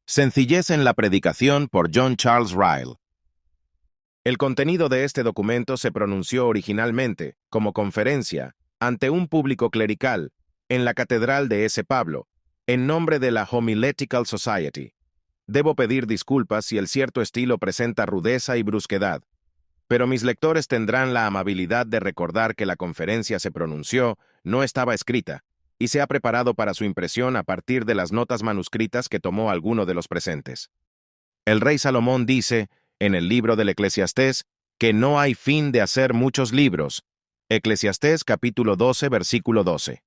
Sencillez en la predicación por John Charles Ryle. El contenido de este documento se pronunció originalmente, como conferencia, ante un público clerical, en la Catedral de S. Pablo, en nombre de la Homiletical Society. Debo pedir disculpas si el cierto estilo presenta rudeza y brusquedad, pero mis lectores tendrán la amabilidad de recordar que la conferencia se pronunció, no estaba escrita, y se ha preparado para su impresión a partir de las notas manuscritas que tomó alguno de los presentes. El rey Salomón dice, en el libro del Eclesiastés, que no hay fin de hacer muchos libros. Eclesiastés capítulo 12, versículo 12.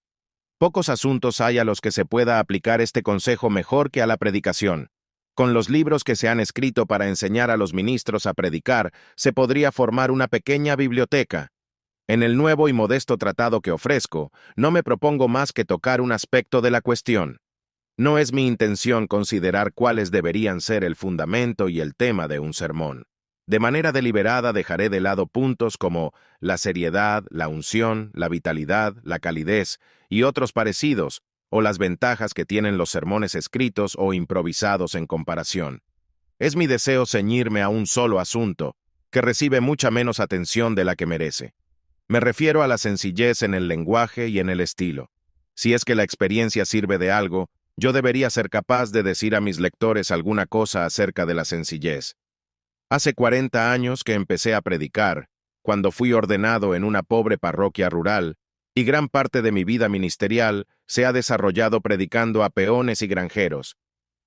Pocos asuntos hay a los que se pueda aplicar este consejo mejor que a la predicación. Con los libros que se han escrito para enseñar a los ministros a predicar, se podría formar una pequeña biblioteca. En el nuevo y modesto tratado que ofrezco, no me propongo más que tocar un aspecto de la cuestión. No es mi intención considerar cuáles deberían ser el fundamento y el tema de un sermón. De manera deliberada dejaré de lado puntos como la seriedad, la unción, la vitalidad, la calidez y otros parecidos, o las ventajas que tienen los sermones escritos o improvisados en comparación. Es mi deseo ceñirme a un solo asunto, que recibe mucha menos atención de la que merece. Me refiero a la sencillez en el lenguaje y en el estilo. Si es que la experiencia sirve de algo, yo debería ser capaz de decir a mis lectores alguna cosa acerca de la sencillez. Hace 40 años que empecé a predicar, cuando fui ordenado en una pobre parroquia rural, y gran parte de mi vida ministerial se ha desarrollado predicando a peones y granjeros.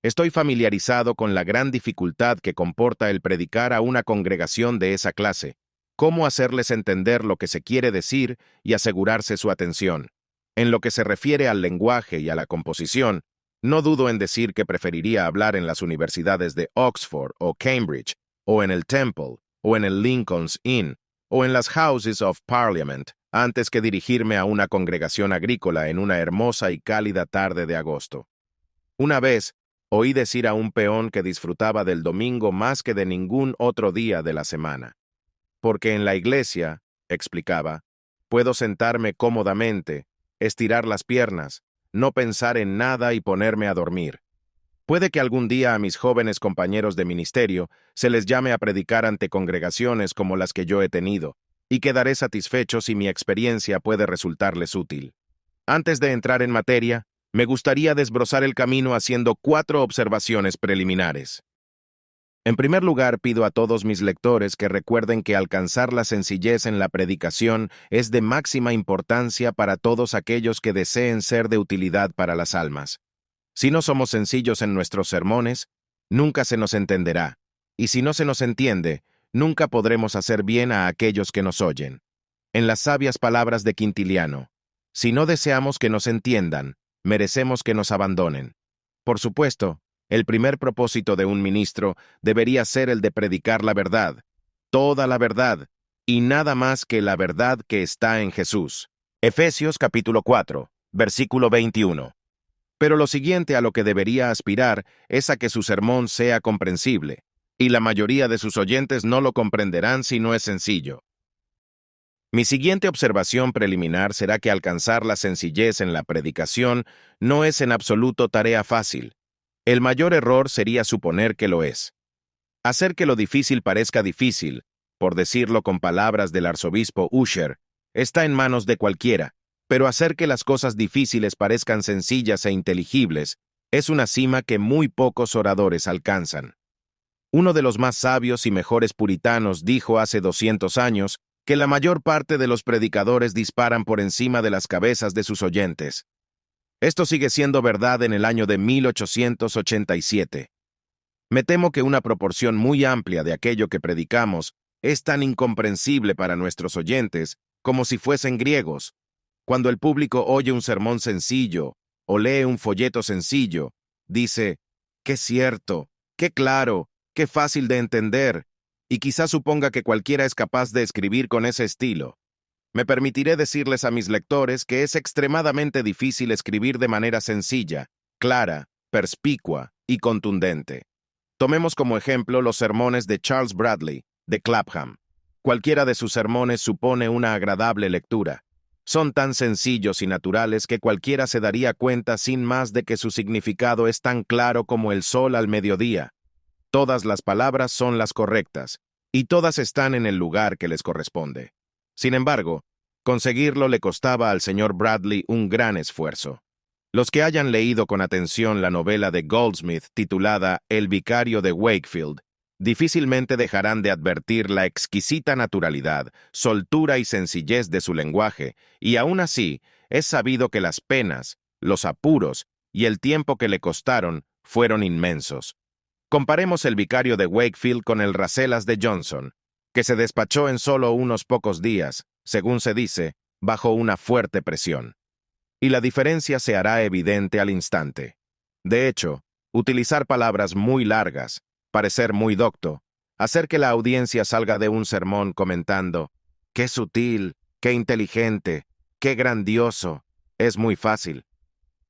Estoy familiarizado con la gran dificultad que comporta el predicar a una congregación de esa clase, cómo hacerles entender lo que se quiere decir y asegurarse su atención. En lo que se refiere al lenguaje y a la composición, no dudo en decir que preferiría hablar en las universidades de Oxford o Cambridge, o en el Temple, o en el Lincoln's Inn, o en las Houses of Parliament, antes que dirigirme a una congregación agrícola en una hermosa y cálida tarde de agosto. Una vez, oí decir a un peón que disfrutaba del domingo más que de ningún otro día de la semana. Porque en la iglesia, explicaba, puedo sentarme cómodamente, estirar las piernas, no pensar en nada y ponerme a dormir. Puede que algún día a mis jóvenes compañeros de ministerio se les llame a predicar ante congregaciones como las que yo he tenido, y quedaré satisfecho si mi experiencia puede resultarles útil. Antes de entrar en materia, me gustaría desbrozar el camino haciendo 4 observaciones preliminares. En primer lugar, pido a todos mis lectores que recuerden que alcanzar la sencillez en la predicación es de máxima importancia para todos aquellos que deseen ser de utilidad para las almas. Si no somos sencillos en nuestros sermones, nunca se nos entenderá, y si no se nos entiende, nunca podremos hacer bien a aquellos que nos oyen. En las sabias palabras de Quintiliano, si no deseamos que nos entiendan, merecemos que nos abandonen. Por supuesto, el primer propósito de un ministro debería ser el de predicar la verdad, toda la verdad, y nada más que la verdad que está en Jesús. Efesios capítulo 4, versículo 21. Pero lo siguiente a lo que debería aspirar es a que su sermón sea comprensible, y la mayoría de sus oyentes no lo comprenderán si no es sencillo. Mi siguiente observación preliminar será que alcanzar la sencillez en la predicación no es en absoluto tarea fácil. El mayor error sería suponer que lo es. Hacer que lo difícil parezca difícil, por decirlo con palabras del arzobispo Usher, está en manos de cualquiera, pero hacer que las cosas difíciles parezcan sencillas e inteligibles es una cima que muy pocos oradores alcanzan. Uno de los más sabios y mejores puritanos dijo hace 200 años que la mayor parte de los predicadores disparan por encima de las cabezas de sus oyentes. Esto sigue siendo verdad en el año de 1887. Me temo que una proporción muy amplia de aquello que predicamos es tan incomprensible para nuestros oyentes como si fuesen griegos. Cuando el público oye un sermón sencillo o lee un folleto sencillo, dice, ¡qué cierto, qué claro, qué fácil de entender! Y quizás suponga que cualquiera es capaz de escribir con ese estilo. Me permitiré decirles a mis lectores que es extremadamente difícil escribir de manera sencilla, clara, perspicua y contundente. Tomemos como ejemplo los sermones de Charles Bradley, de Clapham. Cualquiera de sus sermones supone una agradable lectura. Son tan sencillos y naturales que cualquiera se daría cuenta sin más de que su significado es tan claro como el sol al mediodía. Todas las palabras son las correctas, y todas están en el lugar que les corresponde. Sin embargo, conseguirlo le costaba al señor Bradley un gran esfuerzo. Los que hayan leído con atención la novela de Goldsmith titulada El vicario de Wakefield, difícilmente dejarán de advertir la exquisita naturalidad, soltura y sencillez de su lenguaje, y aún así es sabido que las penas, los apuros y el tiempo que le costaron fueron inmensos. Comparemos el vicario de Wakefield con el Rasselas de Johnson, que se despachó en solo unos pocos días, según se dice, bajo una fuerte presión. Y la diferencia se hará evidente al instante. De hecho, utilizar palabras muy largas, parecer muy docto, hacer que la audiencia salga de un sermón comentando «qué sutil, qué inteligente, qué grandioso», es muy fácil.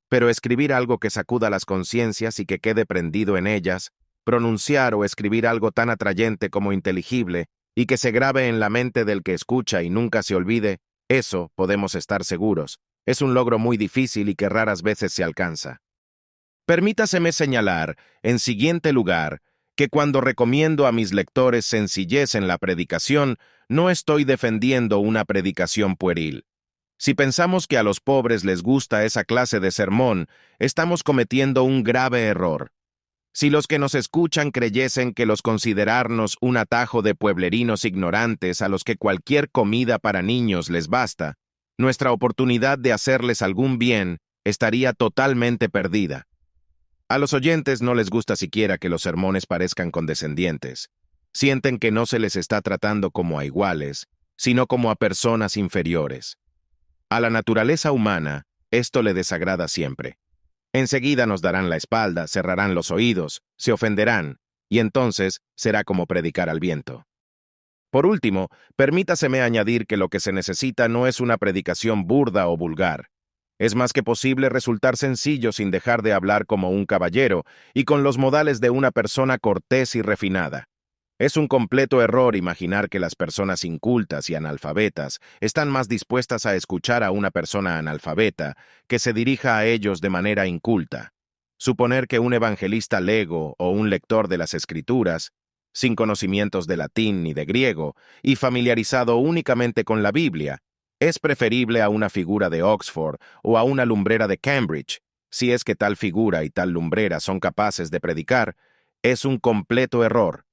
Pero escribir algo que sacuda las conciencias y que quede prendido en ellas, pronunciar o escribir algo tan atrayente como inteligible y que se grabe en la mente del que escucha y nunca se olvide, eso, podemos estar seguros, es un logro muy difícil y que raras veces se alcanza. Permítaseme señalar, en siguiente lugar, que cuando recomiendo a mis lectores sencillez en la predicación, no estoy defendiendo una predicación pueril. Si pensamos que a los pobres les gusta esa clase de sermón, estamos cometiendo un grave error. Si los que nos escuchan creyesen que los considerarnos un atajo de pueblerinos ignorantes a los que cualquier comida para niños les basta, nuestra oportunidad de hacerles algún bien estaría totalmente perdida. A los oyentes no les gusta siquiera que los sermones parezcan condescendientes. Sienten que no se les está tratando como a iguales, sino como a personas inferiores. A la naturaleza humana, esto le desagrada siempre. Enseguida nos darán la espalda, cerrarán los oídos, se ofenderán, y entonces será como predicar al viento. Por último, permítaseme añadir que lo que se necesita no es una predicación burda o vulgar. Es más que posible resultar sencillo sin dejar de hablar como un caballero y con los modales de una persona cortés y refinada. Es un completo error imaginar que las personas incultas y analfabetas están más dispuestas a escuchar a una persona analfabeta que se dirija a ellos de manera inculta. Suponer que un evangelista lego o un lector de las Escrituras, sin conocimientos de latín ni de griego y familiarizado únicamente con la Biblia, es preferible a una figura de Oxford o a una lumbrera de Cambridge, si es que tal figura y tal lumbrera son capaces de predicar, es un completo error.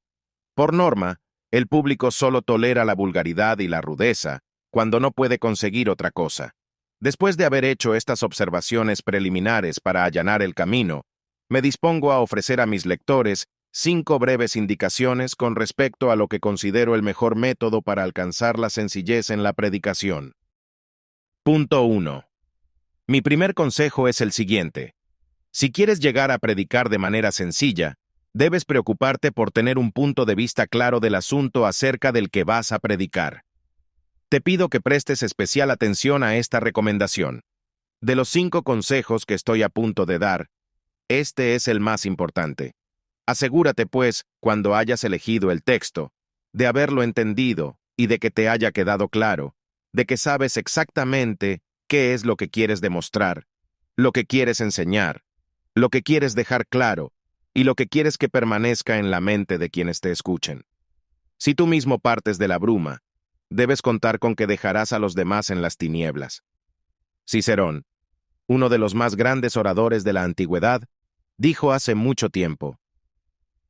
Por norma, el público solo tolera la vulgaridad y la rudeza cuando no puede conseguir otra cosa. Después de haber hecho estas observaciones preliminares para allanar el camino, me dispongo a ofrecer a mis lectores 5 breves indicaciones con respecto a lo que considero el mejor método para alcanzar la sencillez en la predicación. Punto 1. Mi primer consejo es el siguiente. Si quieres llegar a predicar de manera sencilla, debes preocuparte por tener un punto de vista claro del asunto acerca del que vas a predicar. Te pido que prestes especial atención a esta recomendación. De los 5 consejos que estoy a punto de dar, este es el más importante. Asegúrate, pues, cuando hayas elegido el texto, de haberlo entendido y de que te haya quedado claro, de que sabes exactamente qué es lo que quieres demostrar, lo que quieres enseñar, lo que quieres dejar claro y lo que quieres que permanezca en la mente de quienes te escuchen. Si tú mismo partes de la bruma, debes contar con que dejarás a los demás en las tinieblas. Cicerón, uno de los más grandes oradores de la antigüedad, dijo hace mucho tiempo: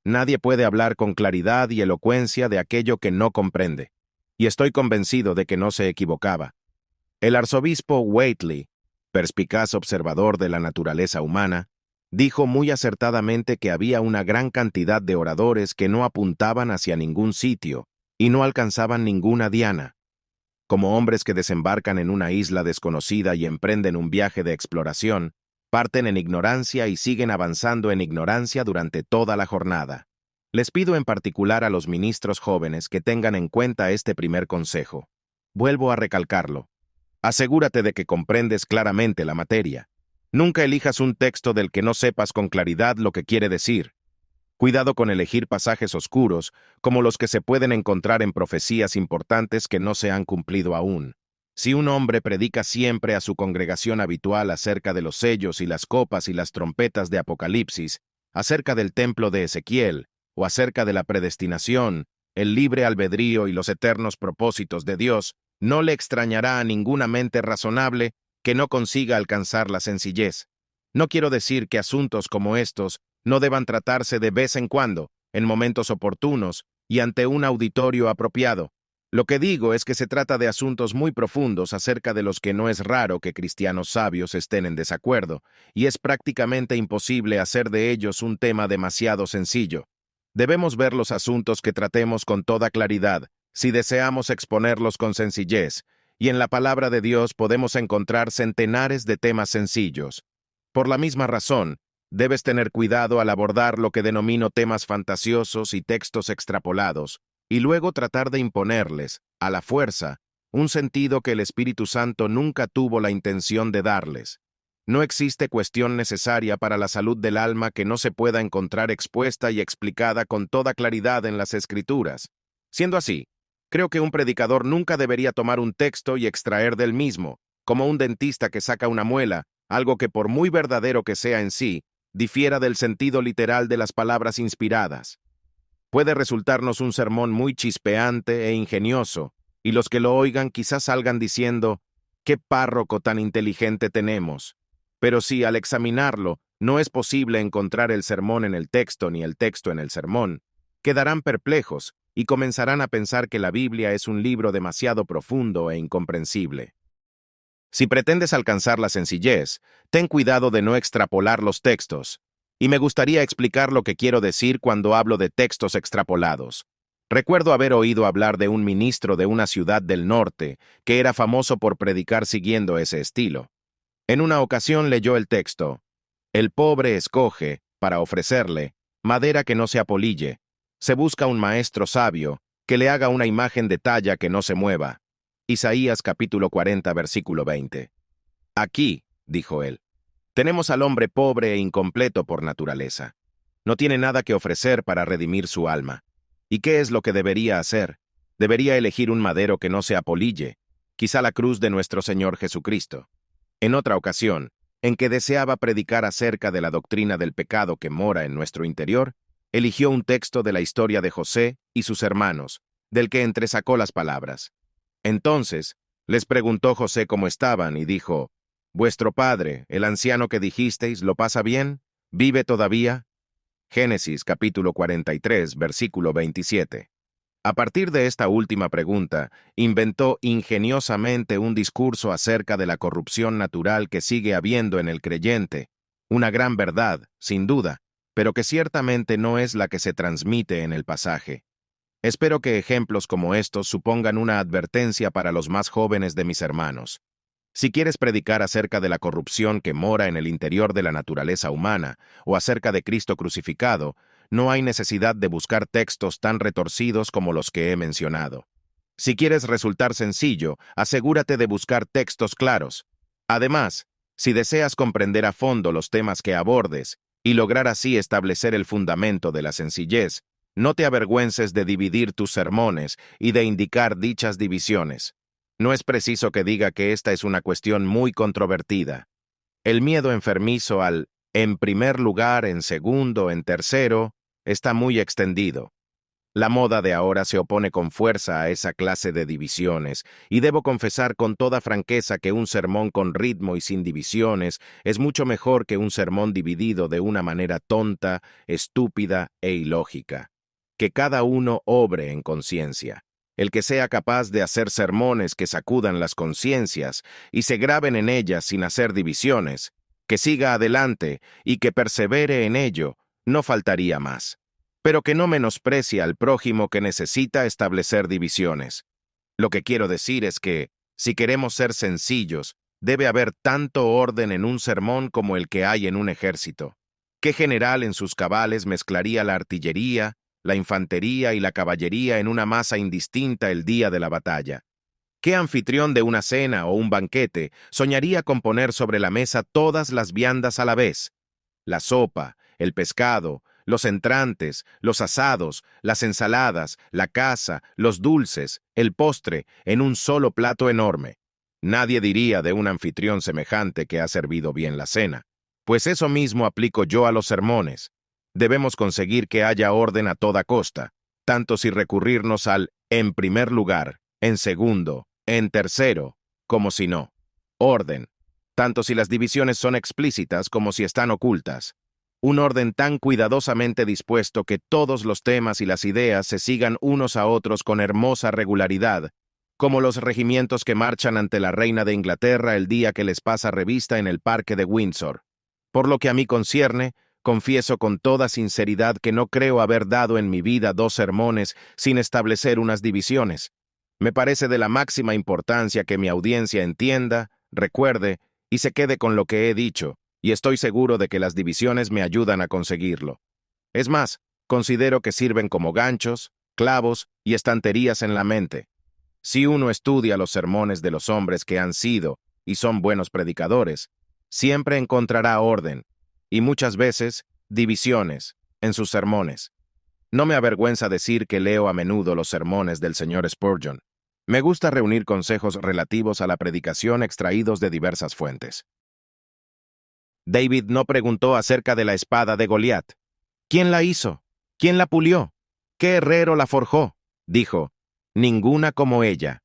«Nadie puede hablar con claridad y elocuencia de aquello que no comprende», y estoy convencido de que no se equivocaba. El arzobispo Whately, perspicaz observador de la naturaleza humana, dijo muy acertadamente que había una gran cantidad de oradores que no apuntaban hacia ningún sitio y no alcanzaban ninguna diana. Como hombres que desembarcan en una isla desconocida y emprenden un viaje de exploración, parten en ignorancia y siguen avanzando en ignorancia durante toda la jornada. Les pido en particular a los ministros jóvenes que tengan en cuenta este primer consejo. Vuelvo a recalcarlo. Asegúrate de que comprendes claramente la materia. Nunca elijas un texto del que no sepas con claridad lo que quiere decir. Cuidado con elegir pasajes oscuros, como los que se pueden encontrar en profecías importantes que no se han cumplido aún. Si un hombre predica siempre a su congregación habitual acerca de los sellos y las copas y las trompetas de Apocalipsis, acerca del templo de Ezequiel, o acerca de la predestinación, el libre albedrío y los eternos propósitos de Dios, no le extrañará a ninguna mente razonable que no consiga alcanzar la sencillez. No quiero decir que asuntos como estos no deban tratarse de vez en cuando, en momentos oportunos y ante un auditorio apropiado. Lo que digo es que se trata de asuntos muy profundos acerca de los que no es raro que cristianos sabios estén en desacuerdo, y es prácticamente imposible hacer de ellos un tema demasiado sencillo. Debemos ver los asuntos que tratemos con toda claridad, si deseamos exponerlos con sencillez, y en la palabra de Dios podemos encontrar centenares de temas sencillos. Por la misma razón, debes tener cuidado al abordar lo que denomino temas fantasiosos y textos extrapolados, y luego tratar de imponerles, a la fuerza, un sentido que el Espíritu Santo nunca tuvo la intención de darles. No existe cuestión necesaria para la salud del alma que no se pueda encontrar expuesta y explicada con toda claridad en las Escrituras. Siendo así, creo que un predicador nunca debería tomar un texto y extraer del mismo, como un dentista que saca una muela, algo que por muy verdadero que sea en sí, difiera del sentido literal de las palabras inspiradas. Puede resultarnos un sermón muy chispeante e ingenioso, y los que lo oigan quizás salgan diciendo, «¡Qué párroco tan inteligente tenemos!». Pero si, al examinarlo, no es posible encontrar el sermón en el texto ni el texto en el sermón, quedarán perplejos y comenzarán a pensar que la Biblia es un libro demasiado profundo e incomprensible. Si pretendes alcanzar la sencillez, ten cuidado de no extrapolar los textos. Y me gustaría explicar lo que quiero decir cuando hablo de textos extrapolados. Recuerdo haber oído hablar de un ministro de una ciudad del norte que era famoso por predicar siguiendo ese estilo. En una ocasión leyó el texto: «El pobre escoge, para ofrecerle, madera que no se apolille. Se busca un maestro sabio que le haga una imagen de talla que no se mueva». Isaías capítulo 40, versículo 20. «Aquí», dijo él, «tenemos al hombre pobre e incompleto por naturaleza. No tiene nada que ofrecer para redimir su alma. ¿Y qué es lo que debería hacer? Debería elegir un madero que no se apolille, quizá la cruz de nuestro Señor Jesucristo». En otra ocasión, en que deseaba predicar acerca de la doctrina del pecado que mora en nuestro interior, eligió un texto de la historia de José y sus hermanos, del que entresacó las palabras. Entonces, les preguntó José cómo estaban y dijo: «¿Vuestro padre, el anciano que dijisteis, lo pasa bien? ¿Vive todavía?». Génesis capítulo 43, versículo 27. A partir de esta última pregunta, inventó ingeniosamente un discurso acerca de la corrupción natural que sigue habiendo en el creyente, una gran verdad, sin duda, pero que ciertamente no es la que se transmite en el pasaje. Espero que ejemplos como estos supongan una advertencia para los más jóvenes de mis hermanos. Si quieres predicar acerca de la corrupción que mora en el interior de la naturaleza humana, o acerca de Cristo crucificado, no hay necesidad de buscar textos tan retorcidos como los que he mencionado. Si quieres resultar sencillo, asegúrate de buscar textos claros. Además, si deseas comprender a fondo los temas que abordes y lograr así establecer el fundamento de la sencillez, no te avergüences de dividir tus sermones y de indicar dichas divisiones. No es preciso que diga que esta es una cuestión muy controvertida. El miedo enfermizo al «en primer lugar», «en segundo», «en tercero» está muy extendido. La moda de ahora se opone con fuerza a esa clase de divisiones, y debo confesar con toda franqueza que un sermón con ritmo y sin divisiones es mucho mejor que un sermón dividido de una manera tonta, estúpida e ilógica. Que cada uno obre en conciencia. El que sea capaz de hacer sermones que sacudan las conciencias y se graben en ellas sin hacer divisiones, que siga adelante y que persevere en ello, no faltaría más. Pero que no menosprecie al prójimo que necesita establecer divisiones. Lo que quiero decir es que, si queremos ser sencillos, debe haber tanto orden en un sermón como el que hay en un ejército. ¿Qué general en sus cabales mezclaría la artillería, la infantería y la caballería en una masa indistinta el día de la batalla? ¿Qué anfitrión de una cena o un banquete soñaría con poner sobre la mesa todas las viandas a la vez? La sopa, el pescado, los entrantes, los asados, las ensaladas, la caza, los dulces, el postre, en un solo plato enorme. Nadie diría de un anfitrión semejante que ha servido bien la cena. Pues eso mismo aplico yo a los sermones. Debemos conseguir que haya orden a toda costa, tanto si recurrirnos al en primer lugar, en segundo, en tercero, como si no. Orden, tanto si las divisiones son explícitas como si están ocultas. Un orden tan cuidadosamente dispuesto que todos los temas y las ideas se sigan unos a otros con hermosa regularidad, como los regimientos que marchan ante la reina de Inglaterra el día que les pasa revista en el parque de Windsor. Por lo que a mí concierne, confieso con toda sinceridad que no creo haber dado en mi vida 2 sermones sin establecer unas divisiones. Me parece de la máxima importancia que mi audiencia entienda, recuerde y se quede con lo que he dicho, y estoy seguro de que las divisiones me ayudan a conseguirlo. Es más, considero que sirven como ganchos, clavos y estanterías en la mente. Si uno estudia los sermones de los hombres que han sido y son buenos predicadores, siempre encontrará orden, y muchas veces divisiones, en sus sermones. No me avergüenza decir que leo a menudo los sermones del señor Spurgeon. Me gusta reunir consejos relativos a la predicación extraídos de diversas fuentes. David no preguntó acerca de la espada de Goliat. ¿Quién la hizo? ¿Quién la pulió? ¿Qué herrero la forjó? Dijo, ninguna como ella.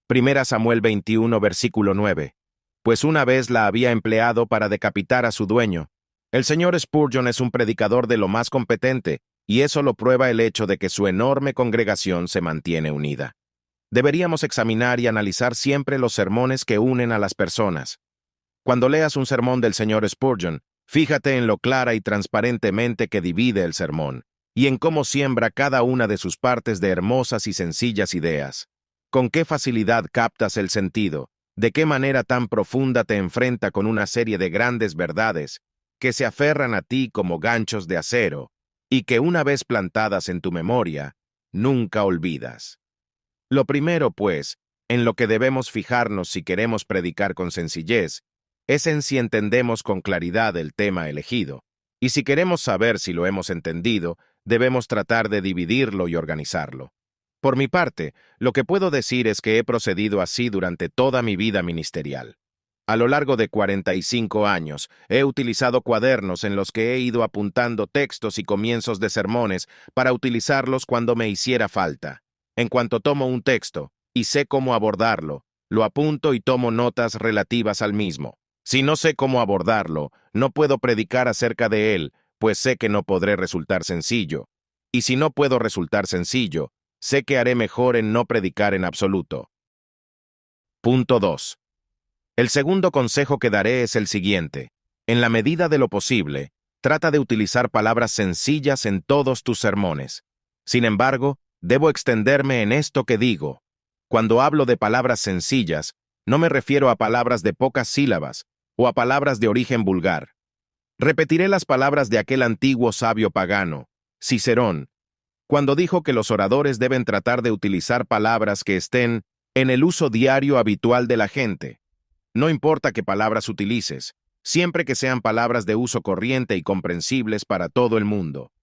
1 Samuel 21, versículo 9. Pues una vez la había empleado para decapitar a su dueño. El señor Spurgeon es un predicador de lo más competente, y eso lo prueba el hecho de que su enorme congregación se mantiene unida. Deberíamos examinar y analizar siempre los sermones que unen a las personas. Cuando leas un sermón del señor Spurgeon, fíjate en lo clara y transparentemente que divide el sermón, y en cómo siembra cada una de sus partes de hermosas y sencillas ideas. Con qué facilidad captas el sentido, de qué manera tan profunda te enfrenta con una serie de grandes verdades que se aferran a ti como ganchos de acero, y que una vez plantadas en tu memoria, nunca olvidas. Lo primero, pues, en lo que debemos fijarnos si queremos predicar con sencillez, es en si entendemos con claridad el tema elegido, y si queremos saber si lo hemos entendido, debemos tratar de dividirlo y organizarlo. Por mi parte, lo que puedo decir es que he procedido así durante toda mi vida ministerial. A lo largo de 45 años, he utilizado cuadernos en los que he ido apuntando textos y comienzos de sermones para utilizarlos cuando me hiciera falta. En cuanto tomo un texto y sé cómo abordarlo, lo apunto y tomo notas relativas al mismo. Si no sé cómo abordarlo, no puedo predicar acerca de él, pues sé que no podré resultar sencillo. Y si no puedo resultar sencillo, sé que haré mejor en no predicar en absoluto. Punto 2. El segundo consejo que daré es el siguiente. En la medida de lo posible, trata de utilizar palabras sencillas en todos tus sermones. Sin embargo, debo extenderme en esto que digo. Cuando hablo de palabras sencillas, no me refiero a palabras de pocas sílabas o a palabras de origen vulgar. Repetiré las palabras de aquel antiguo sabio pagano, Cicerón, cuando dijo que los oradores deben tratar de utilizar palabras que estén en el uso diario habitual de la gente. No importa qué palabras utilices, siempre que sean palabras de uso corriente y comprensibles para todo el mundo.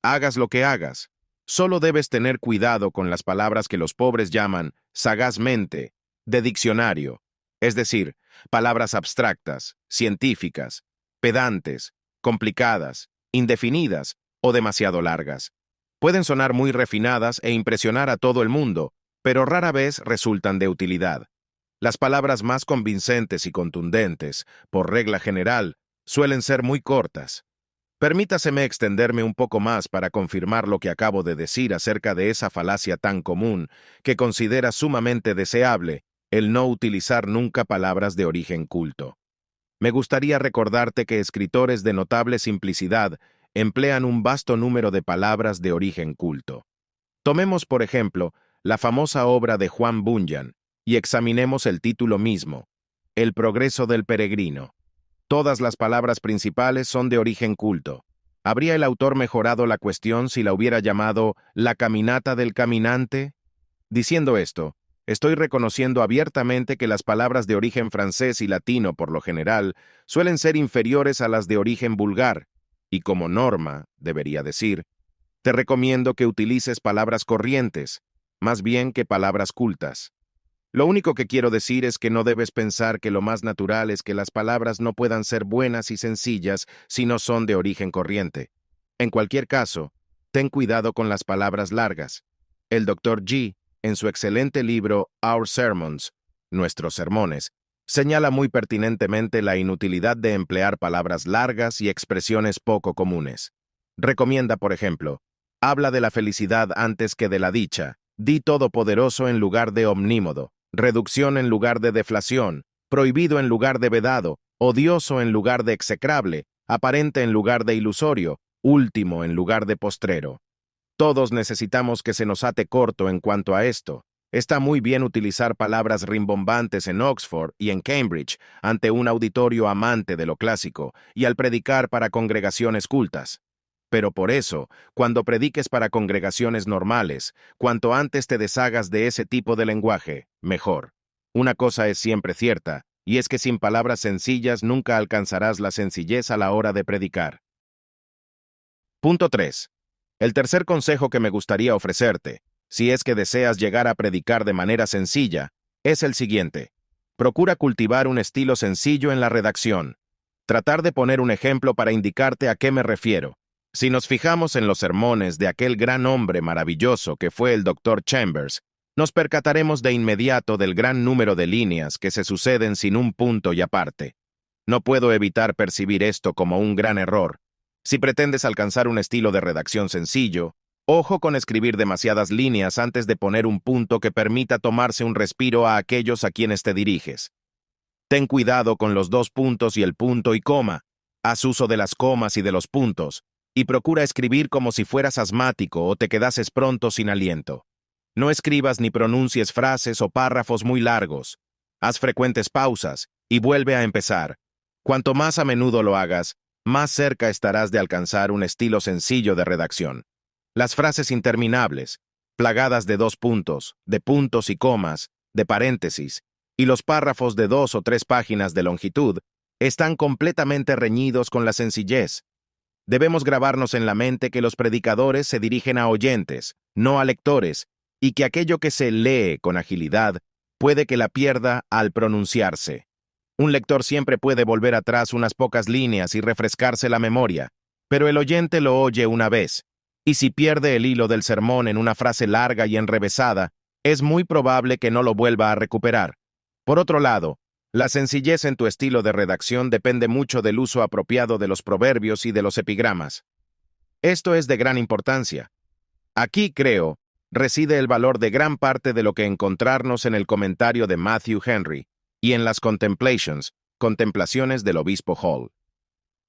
Hagas lo que hagas, solo debes tener cuidado con las palabras que los pobres llaman, sagazmente, de diccionario, es decir, palabras abstractas, científicas, pedantes, complicadas, indefinidas o demasiado largas. Pueden sonar muy refinadas e impresionar a todo el mundo, pero rara vez resultan de utilidad. Las palabras más convincentes y contundentes, por regla general, suelen ser muy cortas. Permítaseme extenderme un poco más para confirmar lo que acabo de decir acerca de esa falacia tan común que considera sumamente deseable el no utilizar nunca palabras de origen culto. Me gustaría recordarte que escritores de notable simplicidad emplean un vasto número de palabras de origen culto. Tomemos, por ejemplo, la famosa obra de Juan Bunyan, y examinemos el título mismo, El progreso del peregrino. Todas las palabras principales son de origen culto. ¿Habría el autor mejorado la cuestión si la hubiera llamado La caminata del caminante? Diciendo esto, estoy reconociendo abiertamente que las palabras de origen francés y latino, por lo general, suelen ser inferiores a las de origen vulgar, y como norma, debería decir, te recomiendo que utilices palabras corrientes, más bien que palabras cultas. Lo único que quiero decir es que no debes pensar que lo más natural es que las palabras no puedan ser buenas y sencillas si no son de origen corriente. En cualquier caso, ten cuidado con las palabras largas. El Dr. G, en su excelente libro Our Sermons, Nuestros Sermones, señala muy pertinentemente la inutilidad de emplear palabras largas y expresiones poco comunes. Recomienda, por ejemplo, habla de la felicidad antes que de la dicha, di todopoderoso en lugar de omnímodo, reducción en lugar de deflación, prohibido en lugar de vedado, odioso en lugar de execrable, aparente en lugar de ilusorio, último en lugar de postrero. Todos necesitamos que se nos ate corto en cuanto a esto. Está muy bien utilizar palabras rimbombantes en Oxford y en Cambridge ante un auditorio amante de lo clásico y al predicar para congregaciones cultas. Pero por eso, cuando prediques para congregaciones normales, cuanto antes te deshagas de ese tipo de lenguaje, mejor. Una cosa es siempre cierta, y es que sin palabras sencillas nunca alcanzarás la sencillez a la hora de predicar. Punto 3. El tercer consejo que me gustaría ofrecerte, si es que deseas llegar a predicar de manera sencilla, es el siguiente. Procura cultivar un estilo sencillo en la redacción. Tratar de poner un ejemplo para indicarte a qué me refiero. Si nos fijamos en los sermones de aquel gran hombre maravilloso que fue el Dr. Chambers, nos percataremos de inmediato del gran número de líneas que se suceden sin un punto y aparte. No puedo evitar percibir esto como un gran error. Si pretendes alcanzar un estilo de redacción sencillo, ojo con escribir demasiadas líneas antes de poner un punto que permita tomarse un respiro a aquellos a quienes te diriges. Ten cuidado con los dos puntos y el punto y coma. Haz uso de las comas y de los puntos, y procura escribir como si fueras asmático o te quedases pronto sin aliento. No escribas ni pronuncies frases o párrafos muy largos. Haz frecuentes pausas y vuelve a empezar. Cuanto más a menudo lo hagas, más cerca estarás de alcanzar un estilo sencillo de redacción. Las frases interminables, plagadas de dos puntos, de puntos y comas, de paréntesis, y los párrafos de 2 o 3 páginas de longitud, están completamente reñidos con la sencillez. Debemos grabarnos en la mente que los predicadores se dirigen a oyentes, no a lectores, y que aquello que se lee con agilidad puede que la pierda al pronunciarse. Un lector siempre puede volver atrás unas pocas líneas y refrescarse la memoria, pero el oyente lo oye una vez, y si pierde el hilo del sermón en una frase larga y enrevesada, es muy probable que no lo vuelva a recuperar. Por otro lado, la sencillez en tu estilo de redacción depende mucho del uso apropiado de los proverbios y de los epigramas. Esto es de gran importancia. Aquí, creo, reside el valor de gran parte de lo que encontrarnos en el comentario de Matthew Henry y en las Contemplations, Contemplaciones del Obispo Hall.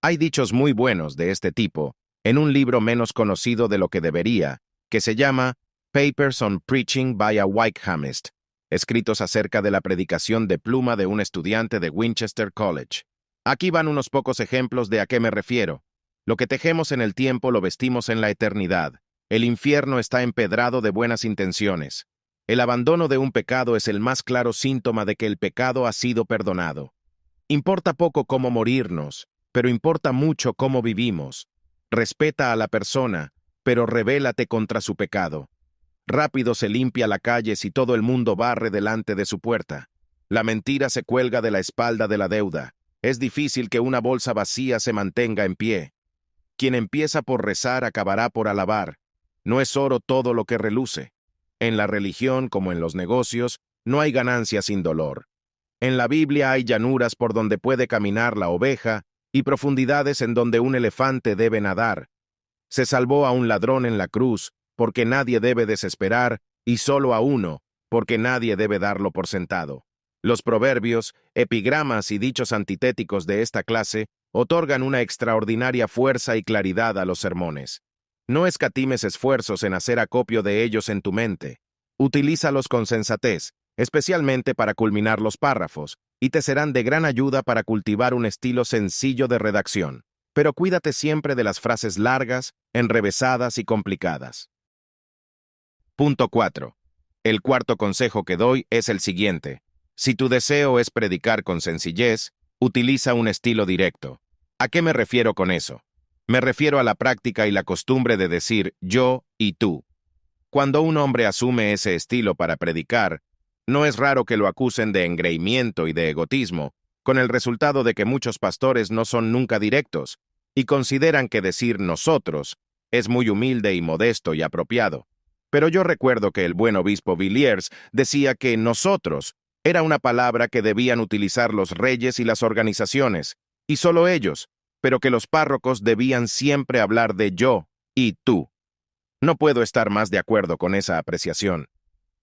Hay dichos muy buenos de este tipo en un libro menos conocido de lo que debería, que se llama Papers on Preaching by a Wykehamist, escritos acerca de la predicación de pluma de un estudiante de Winchester College. Aquí van unos pocos ejemplos de a qué me refiero. Lo que tejemos en el tiempo lo vestimos en la eternidad. El infierno está empedrado de buenas intenciones. El abandono de un pecado es el más claro síntoma de que el pecado ha sido perdonado. Importa poco cómo morirnos, pero importa mucho cómo vivimos. Respeta a la persona, pero rebélate contra su pecado. Rápido se limpia la calle si todo el mundo barre delante de su puerta. La mentira se cuelga de la espalda de la deuda. Es difícil que una bolsa vacía se mantenga en pie. Quien empieza por rezar acabará por alabar. No es oro todo lo que reluce. En la religión, como en los negocios, no hay ganancia sin dolor. En la Biblia hay llanuras por donde puede caminar la oveja y profundidades en donde un elefante debe nadar. Se salvó a un ladrón en la cruz, porque nadie debe desesperar, y solo a uno, porque nadie debe darlo por sentado. Los proverbios, epigramas y dichos antitéticos de esta clase otorgan una extraordinaria fuerza y claridad a los sermones. No escatimes esfuerzos en hacer acopio de ellos en tu mente. Utilízalos con sensatez, especialmente para culminar los párrafos, y te serán de gran ayuda para cultivar un estilo sencillo de redacción. Pero cuídate siempre de las frases largas, enrevesadas y complicadas. Punto 4. El cuarto consejo que doy es el siguiente. Si tu deseo es predicar con sencillez, utiliza un estilo directo. ¿A qué me refiero con eso? Me refiero a la práctica y la costumbre de decir yo y tú. Cuando un hombre asume ese estilo para predicar, No es raro que lo acusen de engreimiento y de egotismo, con el resultado de que muchos pastores no son nunca directos y consideran que decir nosotros es muy humilde y modesto y apropiado. Pero yo recuerdo que el buen obispo Villiers decía que nosotros era una palabra que debían utilizar los reyes y las organizaciones, y solo ellos, pero que los párrocos debían siempre hablar de yo y tú. No puedo estar más de acuerdo con esa apreciación.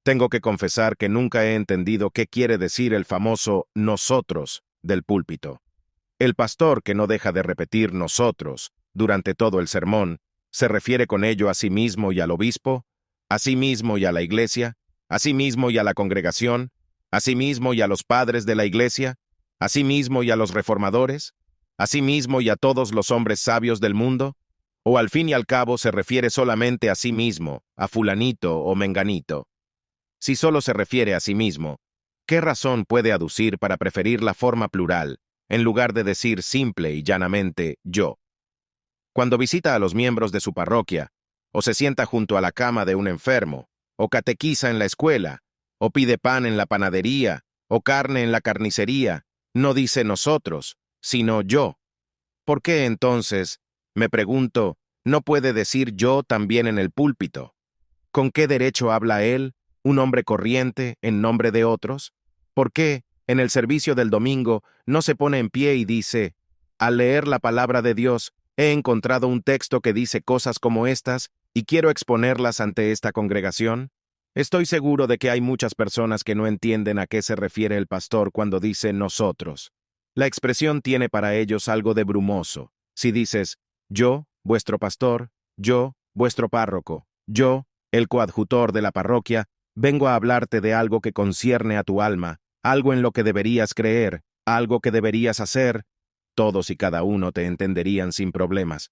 Tengo que confesar que nunca he entendido qué quiere decir el famoso nosotros del púlpito. El pastor que no deja de repetir nosotros durante todo el sermón, ¿se refiere con ello a sí mismo y al obispo, a sí mismo y a la iglesia, a sí mismo y a la congregación, a sí mismo y a los padres de la iglesia, a sí mismo y a los reformadores, a sí mismo y a todos los hombres sabios del mundo? ¿O al fin y al cabo se refiere solamente a sí mismo, a fulanito o menganito? Si solo se refiere a sí mismo, ¿qué razón puede aducir para preferir la forma plural, en lugar de decir simple y llanamente yo? Cuando visita a los miembros de su parroquia, o se sienta junto a la cama de un enfermo, o catequiza en la escuela, o pide pan en la panadería, o carne en la carnicería, no dice nosotros, sino yo. ¿Por qué entonces, me pregunto, no puede decir yo también en el púlpito? ¿Con qué derecho habla él, un hombre corriente, en nombre de otros? ¿Por qué, en el servicio del domingo, no se pone en pie y dice, al leer la palabra de Dios, he encontrado un texto que dice cosas como estas y quiero exponerlas ante esta congregación? Estoy seguro de que hay muchas personas que no entienden a qué se refiere el pastor cuando dice nosotros. La expresión tiene para ellos algo de brumoso. Si dices, yo, vuestro pastor, yo, vuestro párroco, yo, el coadjutor de la parroquia, vengo a hablarte de algo que concierne a tu alma, algo en lo que deberías creer, algo que deberías hacer, todos y cada uno te entenderían sin problemas.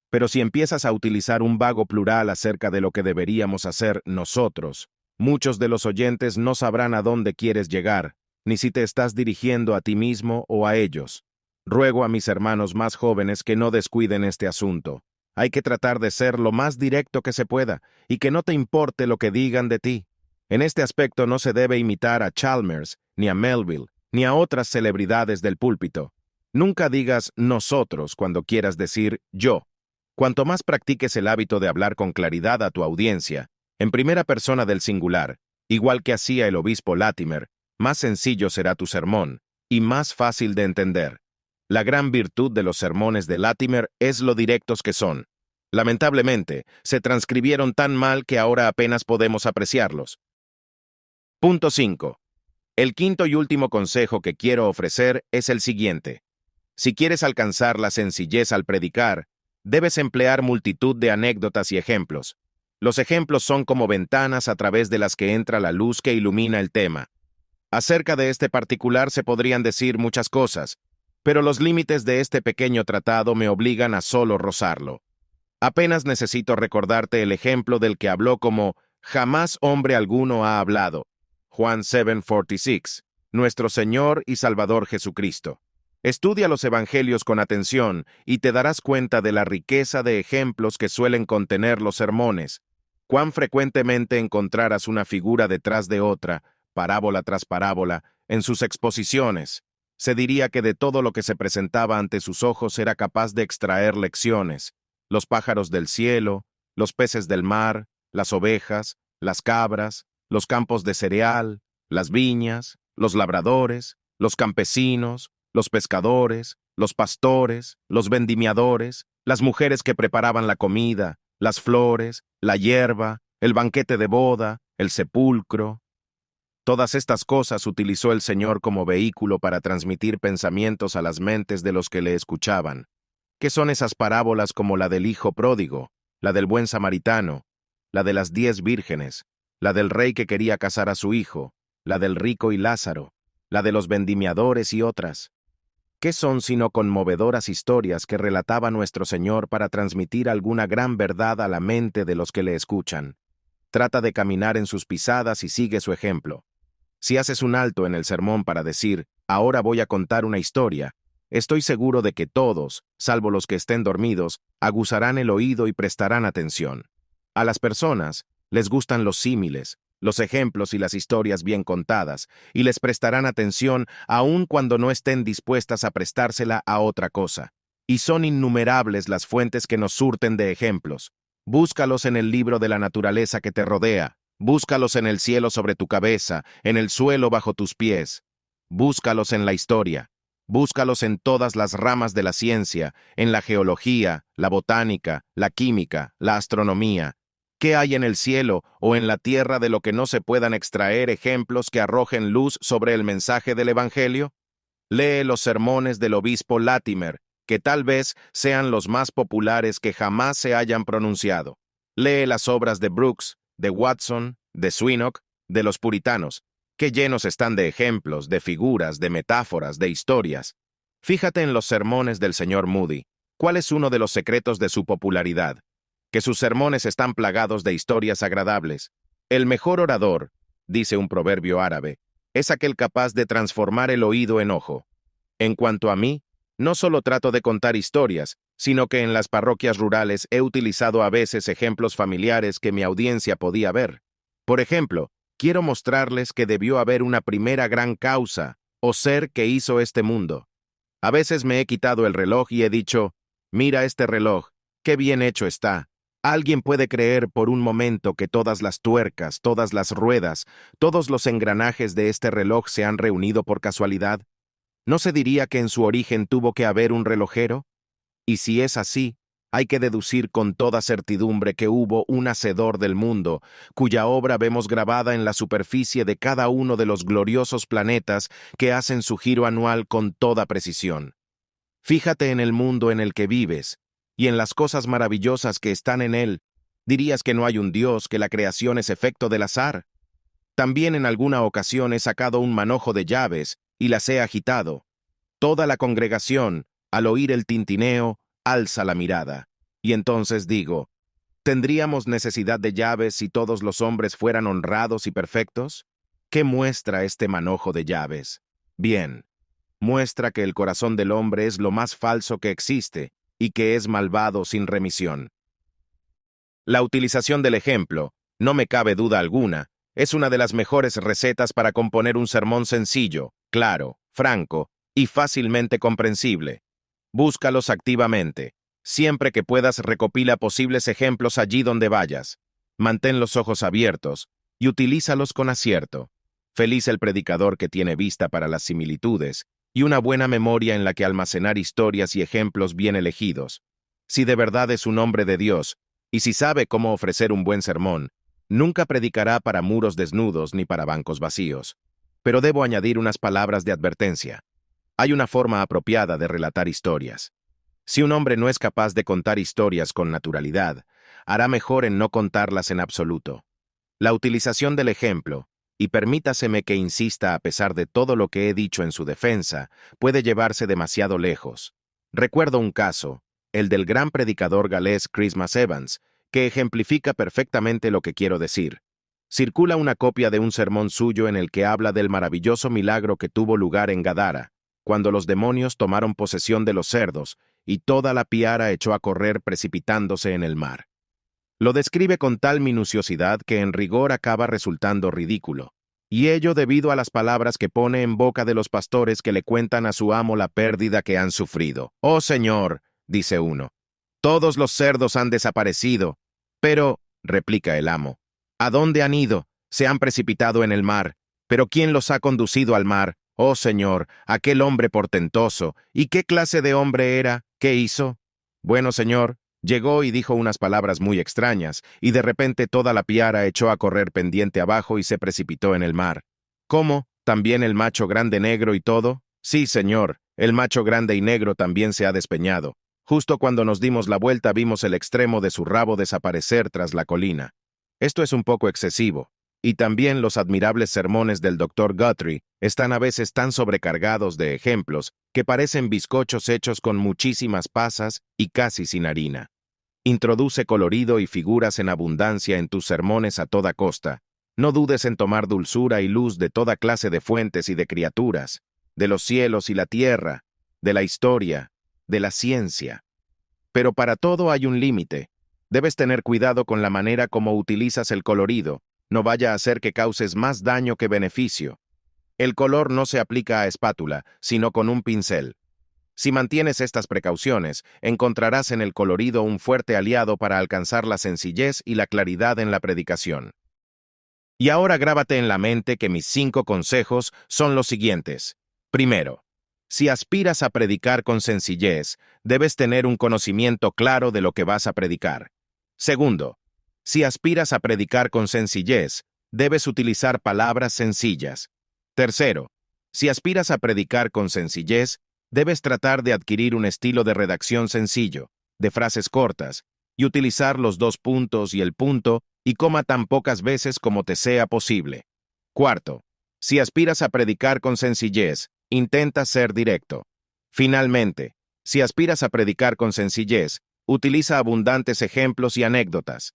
Pero si empiezas a utilizar un vago plural acerca de lo que deberíamos hacer nosotros, muchos de los oyentes no sabrán a dónde quieres llegar, ni si te estás dirigiendo a ti mismo o a ellos. Ruego a mis hermanos más jóvenes que no descuiden este asunto. Hay que tratar de ser lo más directo que se pueda, y que no te importe lo que digan de ti. En este aspecto no se debe imitar a Chalmers, ni a Melville, ni a otras celebridades del púlpito. Nunca digas nosotros cuando quieras decir yo. Cuanto más practiques el hábito de hablar con claridad a tu audiencia, en primera persona del singular, igual que hacía el obispo Latimer, más sencillo será tu sermón, y más fácil de entender. La gran virtud de los sermones de Latimer es lo directos que son. Lamentablemente, se transcribieron tan mal que ahora apenas podemos apreciarlos. Punto 5. El quinto y último consejo que quiero ofrecer es el siguiente. Si quieres alcanzar la sencillez al predicar, debes emplear multitud de anécdotas y ejemplos. Los ejemplos son como ventanas a través de las que entra la luz que ilumina el tema. Acerca de este particular se podrían decir muchas cosas, pero los límites de este pequeño tratado me obligan a solo rozarlo. Apenas necesito recordarte el ejemplo del que habló como jamás hombre alguno ha hablado. Juan 7:46, nuestro Señor y Salvador Jesucristo. Estudia los evangelios con atención y te darás cuenta de la riqueza de ejemplos que suelen contener los sermones. Cuán frecuentemente encontrarás una figura detrás de otra, parábola tras parábola, en sus exposiciones. Se diría que de todo lo que se presentaba ante sus ojos era capaz de extraer lecciones. Los pájaros del cielo, los peces del mar, las ovejas, las cabras, los campos de cereal, las viñas, los labradores, los campesinos, los pescadores, los pastores, los vendimiadores, las mujeres que preparaban la comida, las flores, la hierba, el banquete de boda, el sepulcro. Todas estas cosas utilizó el Señor como vehículo para transmitir pensamientos a las mentes de los que le escuchaban. ¿Qué son esas parábolas como la del hijo pródigo, la del buen samaritano, la de las 10 vírgenes, la del rey que quería casar a su hijo, la del rico y Lázaro, la de los vendimiadores y otras? ¿Qué son sino conmovedoras historias que relataba nuestro Señor para transmitir alguna gran verdad a la mente de los que le escuchan? Trata de caminar en sus pisadas y sigue su ejemplo. Si haces un alto en el sermón para decir, ahora voy a contar una historia, estoy seguro de que todos, salvo los que estén dormidos, aguzarán el oído y prestarán atención. A las personas les gustan los símiles, los ejemplos y las historias bien contadas, y les prestarán atención aun cuando no estén dispuestas a prestársela a otra cosa. Y son innumerables las fuentes que nos surten de ejemplos. Búscalos en el libro de la naturaleza que te rodea, búscalos en el cielo sobre tu cabeza, en el suelo bajo tus pies. Búscalos en la historia, búscalos en todas las ramas de la ciencia, en la geología, la botánica, la química, la astronomía. ¿Qué hay en el cielo o en la tierra de lo que no se puedan extraer ejemplos que arrojen luz sobre el mensaje del Evangelio? Lee los sermones del obispo Latimer, que tal vez sean los más populares que jamás se hayan pronunciado. Lee las obras de Brooks, de Watson, de Swinock, de los puritanos, que llenos están de ejemplos, de figuras, de metáforas, de historias. Fíjate en los sermones del señor Moody. ¿Cuál es uno de los secretos de su popularidad? Que sus sermones están plagados de historias agradables. El mejor orador, dice un proverbio árabe, es aquel capaz de transformar el oído en ojo. En cuanto a mí, no solo trato de contar historias, sino que en las parroquias rurales he utilizado a veces ejemplos familiares que mi audiencia podía ver. Por ejemplo, quiero mostrarles que debió haber una primera gran causa, o ser que hizo este mundo. A veces me he quitado el reloj y he dicho, mira este reloj, qué bien hecho está. ¿Alguien puede creer por un momento que todas las tuercas, todas las ruedas, todos los engranajes de este reloj se han reunido por casualidad? ¿No se diría que en su origen tuvo que haber un relojero? Y si es así, hay que deducir con toda certidumbre que hubo un hacedor del mundo, cuya obra vemos grabada en la superficie de cada uno de los gloriosos planetas que hacen su giro anual con toda precisión. Fíjate en el mundo en el que vives, y en las cosas maravillosas que están en él. ¿Dirías que no hay un Dios, que la creación es efecto del azar? También en alguna ocasión he sacado un manojo de llaves y las he agitado. Toda la congregación, al oír el tintineo, alza la mirada. Y entonces digo, ¿tendríamos necesidad de llaves si todos los hombres fueran honrados y perfectos? ¿Qué muestra este manojo de llaves? Bien, muestra que el corazón del hombre es lo más falso que existe y que es malvado sin remisión. La utilización del ejemplo, no me cabe duda alguna, es una de las mejores recetas para componer un sermón sencillo, claro, franco y fácilmente comprensible. Búscalos activamente. Siempre que puedas, recopila posibles ejemplos allí donde vayas. Mantén los ojos abiertos y utilízalos con acierto. Feliz el predicador que tiene vista para las similitudes y una buena memoria en la que almacenar historias y ejemplos bien elegidos. Si de verdad es un hombre de Dios, y si sabe cómo ofrecer un buen sermón, nunca predicará para muros desnudos ni para bancos vacíos. Pero debo añadir unas palabras de advertencia. Hay una forma apropiada de relatar historias. Si un hombre no es capaz de contar historias con naturalidad, hará mejor en no contarlas en absoluto. La utilización del ejemplo, y permítaseme que insista a pesar de todo lo que he dicho en su defensa, puede llevarse demasiado lejos. Recuerdo un caso, el del gran predicador galés Christmas Evans, que ejemplifica perfectamente lo que quiero decir. Circula una copia de un sermón suyo en el que habla del maravilloso milagro que tuvo lugar en Gadara, cuando los demonios tomaron posesión de los cerdos, y toda la piara echó a correr precipitándose en el mar. Lo describe con tal minuciosidad que en rigor acaba resultando ridículo, y ello debido a las palabras que pone en boca de los pastores que le cuentan a su amo la pérdida que han sufrido. «Oh Señor», dice uno, «todos los cerdos han desaparecido». «Pero», replica el amo, «¿a dónde han ido? Se han precipitado en el mar. ¿Pero quién los ha conducido al mar? Oh Señor, aquel hombre portentoso. ¿Y qué clase de hombre era? ¿Qué hizo? Bueno, Señor, llegó y dijo unas palabras muy extrañas, y de repente toda la piara echó a correr pendiente abajo y se precipitó en el mar». «¿Cómo? ¿También el macho grande negro y todo?» «Sí, Señor, el macho grande y negro también se ha despeñado. Justo cuando nos dimos la vuelta vimos el extremo de su rabo desaparecer tras la colina». Esto es un poco excesivo. Y también los admirables sermones del Dr. Guthrie están a veces tan sobrecargados de ejemplos que parecen bizcochos hechos con muchísimas pasas y casi sin harina. Introduce colorido y figuras en abundancia en tus sermones a toda costa. No dudes en tomar dulzura y luz de toda clase de fuentes y de criaturas, de los cielos y la tierra, de la historia, de la ciencia. Pero para todo hay un límite. Debes tener cuidado con la manera como utilizas el colorido, No vaya a ser que causes más daño que beneficio. El color no se aplica a espátula, sino con un pincel. Si mantienes estas precauciones, encontrarás en el colorido un fuerte aliado para alcanzar la sencillez y la claridad en la predicación. Y ahora grábate en la mente que mis 5 consejos son los siguientes. Primero, si aspiras a predicar con sencillez, debes tener un conocimiento claro de lo que vas a predicar. Segundo, si aspiras a predicar con sencillez, debes utilizar palabras sencillas. Tercero, si aspiras a predicar con sencillez, debes tratar de adquirir un estilo de redacción sencillo, de frases cortas, y utilizar los 2 puntos y el punto y coma tan pocas veces como te sea posible. Cuarto, si aspiras a predicar con sencillez, intenta ser directo. Finalmente, si aspiras a predicar con sencillez, utiliza abundantes ejemplos y anécdotas.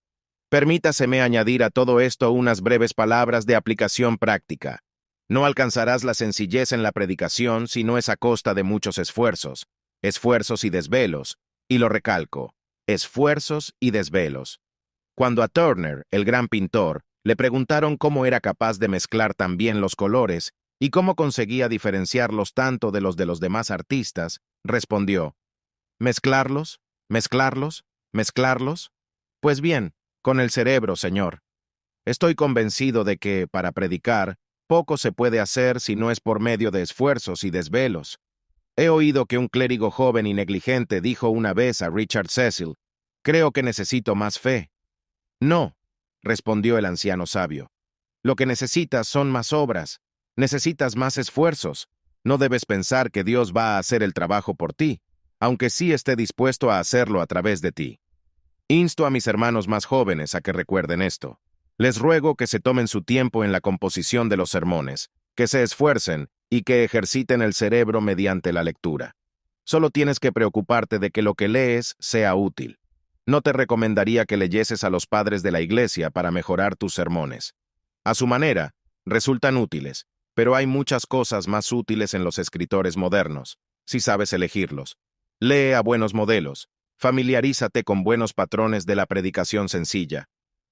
Permítaseme añadir a todo esto unas breves palabras de aplicación práctica. No alcanzarás la sencillez en la predicación si no es a costa de muchos esfuerzos y desvelos, y lo recalco, esfuerzos y desvelos. Cuando a Turner, el gran pintor, le preguntaron cómo era capaz de mezclar tan bien los colores y cómo conseguía diferenciarlos tanto de los demás artistas, respondió, ¿mezclarlos? ¿Mezclarlos? ¿Mezclarlos? Pues bien, con el cerebro, señor. Estoy convencido de que, para predicar, poco se puede hacer si no es por medio de esfuerzos y desvelos. He oído que un clérigo joven y negligente dijo una vez a Richard Cecil, «Creo que necesito más fe». «No», respondió el anciano sabio. «Lo que necesitas son más obras. Necesitas más esfuerzos. No debes pensar que Dios va a hacer el trabajo por ti, aunque sí esté dispuesto a hacerlo a través de ti». Insto a mis hermanos más jóvenes a que recuerden esto. Les ruego que se tomen su tiempo en la composición de los sermones, que se esfuercen y que ejerciten el cerebro mediante la lectura. Solo tienes que preocuparte de que lo que lees sea útil. No te recomendaría que leyeses a los padres de la iglesia para mejorar tus sermones. A su manera, resultan útiles, pero hay muchas cosas más útiles en los escritores modernos, si sabes elegirlos. Lee a buenos modelos, familiarízate con buenos patrones de la predicación sencilla.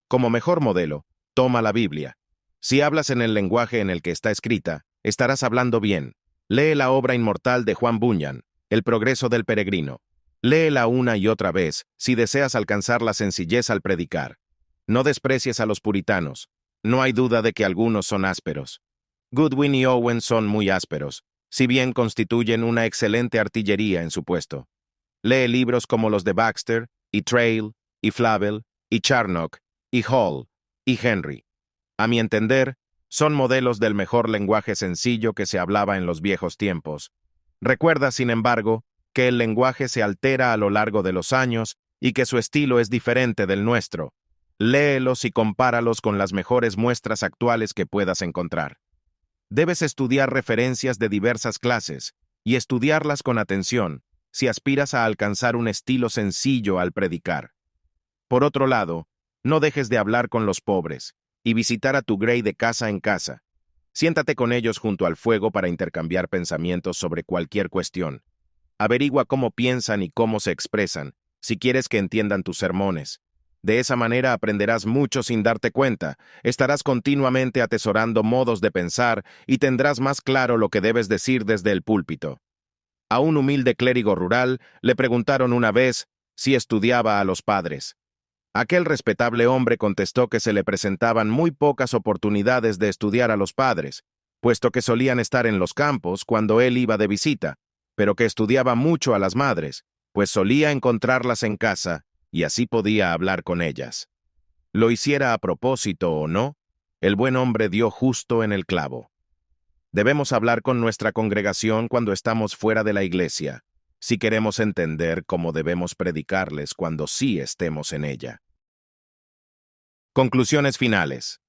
Como mejor modelo, toma la Biblia. Si hablas en el lenguaje en el que está escrita, estarás hablando bien. Lee la obra inmortal de Juan Bunyan, El progreso del peregrino. Léela una y otra vez si deseas alcanzar la sencillez al predicar. No desprecies a los puritanos. No hay duda de que algunos son ásperos. Goodwin y Owen son muy ásperos, si bien constituyen una excelente artillería en su puesto. Lee libros como los de Baxter, y Trail, y Flavel, y Charnock, y Hall, y Henry. A mi entender, son modelos del mejor lenguaje sencillo que se hablaba en los viejos tiempos. Recuerda, sin embargo, que el lenguaje se altera a lo largo de los años y que su estilo es diferente del nuestro. Léelos y compáralos con las mejores muestras actuales que puedas encontrar. Debes estudiar referencias de diversas clases y estudiarlas con atención si aspiras a alcanzar un estilo sencillo al predicar. Por otro lado, no dejes de hablar con los pobres y visitar a tu Grey de casa en casa. Siéntate con ellos junto al fuego para intercambiar pensamientos sobre cualquier cuestión. Averigua cómo piensan y cómo se expresan, si quieres que entiendan tus sermones. De esa manera aprenderás mucho sin darte cuenta, estarás continuamente atesorando modos de pensar y tendrás más claro lo que debes decir desde el púlpito. A un humilde clérigo rural le preguntaron una vez si estudiaba a los padres. Aquel respetable hombre contestó que se le presentaban muy pocas oportunidades de estudiar a los padres, puesto que solían estar en los campos cuando él iba de visita, pero que estudiaba mucho a las madres, pues solía encontrarlas en casa y así podía hablar con ellas. Lo hiciera a propósito o no, el buen hombre dio justo en el clavo. Debemos hablar con nuestra congregación cuando estamos fuera de la iglesia, si queremos entender cómo debemos predicarles cuando sí estemos en ella. Conclusiones finales.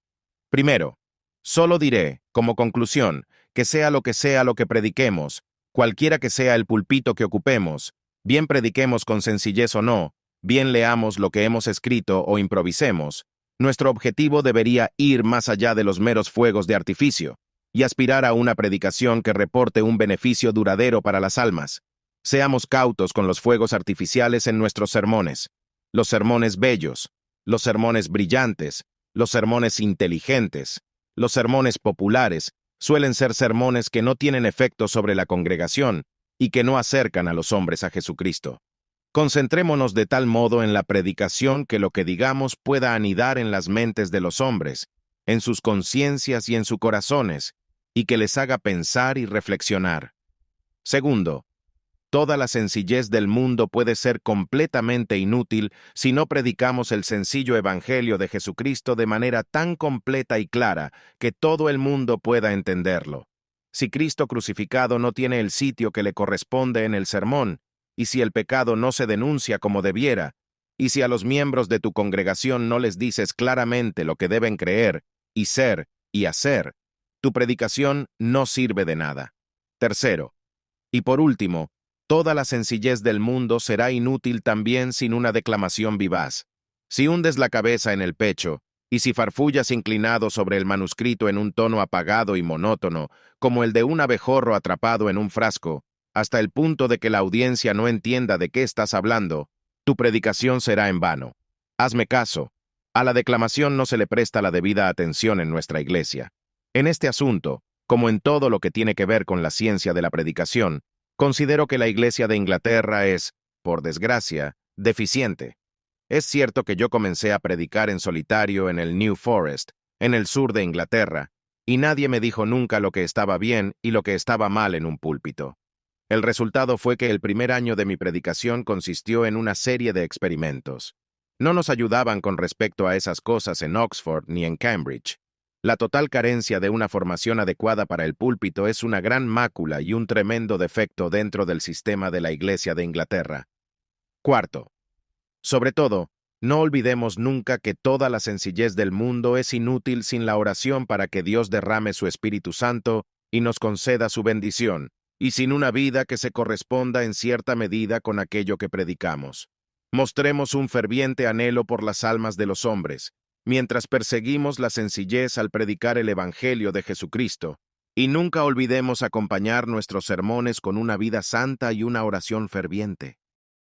Primero, solo diré, como conclusión, que sea lo que prediquemos, cualquiera que sea el púlpito que ocupemos, bien prediquemos con sencillez o no, bien leamos lo que hemos escrito o improvisemos, nuestro objetivo debería ir más allá de los meros fuegos de artificio y aspirar a una predicación que reporte un beneficio duradero para las almas. Seamos cautos con los fuegos artificiales en nuestros sermones. Los sermones bellos, los sermones brillantes, Los sermones inteligentes, los sermones populares, suelen ser sermones que no tienen efecto sobre la congregación y que no acercan a los hombres a Jesucristo. Concentrémonos de tal modo en la predicación que lo que digamos pueda anidar en las mentes de los hombres, en sus conciencias y en sus corazones, y que les haga pensar y reflexionar. Segundo, toda la sencillez del mundo puede ser completamente inútil si no predicamos el sencillo evangelio de Jesucristo de manera tan completa y clara que todo el mundo pueda entenderlo. Si Cristo crucificado no tiene el sitio que le corresponde en el sermón, y si el pecado no se denuncia como debiera, y si a los miembros de tu congregación no les dices claramente lo que deben creer, y ser, y hacer, tu predicación no sirve de nada. Tercero, y por último, toda la sencillez del mundo será inútil también sin una declamación vivaz. Si hundes la cabeza en el pecho, y si farfullas inclinado sobre el manuscrito en un tono apagado y monótono, como el de un abejorro atrapado en un frasco, hasta el punto de que la audiencia no entienda de qué estás hablando, tu predicación será en vano. Hazme caso. A la declamación no se le presta la debida atención en nuestra iglesia. En este asunto, como en todo lo que tiene que ver con la ciencia de la predicación, considero que la Iglesia de Inglaterra es, por desgracia, deficiente. Es cierto que yo comencé a predicar en solitario en el New Forest, en el sur de Inglaterra, y nadie me dijo nunca lo que estaba bien y lo que estaba mal en un púlpito. El resultado fue que el primer año de mi predicación consistió en una serie de experimentos. No nos ayudaban con respecto a esas cosas en Oxford ni en Cambridge. La total carencia de una formación adecuada para el púlpito es una gran mácula y un tremendo defecto dentro del sistema de la Iglesia de Inglaterra. Cuarto, sobre todo, no olvidemos nunca que toda la sencillez del mundo es inútil sin la oración para que Dios derrame su Espíritu Santo y nos conceda su bendición, y sin una vida que se corresponda en cierta medida con aquello que predicamos. Mostremos un ferviente anhelo por las almas de los hombres, mientras perseguimos la sencillez al predicar el Evangelio de Jesucristo, y nunca olvidemos acompañar nuestros sermones con una vida santa y una oración ferviente.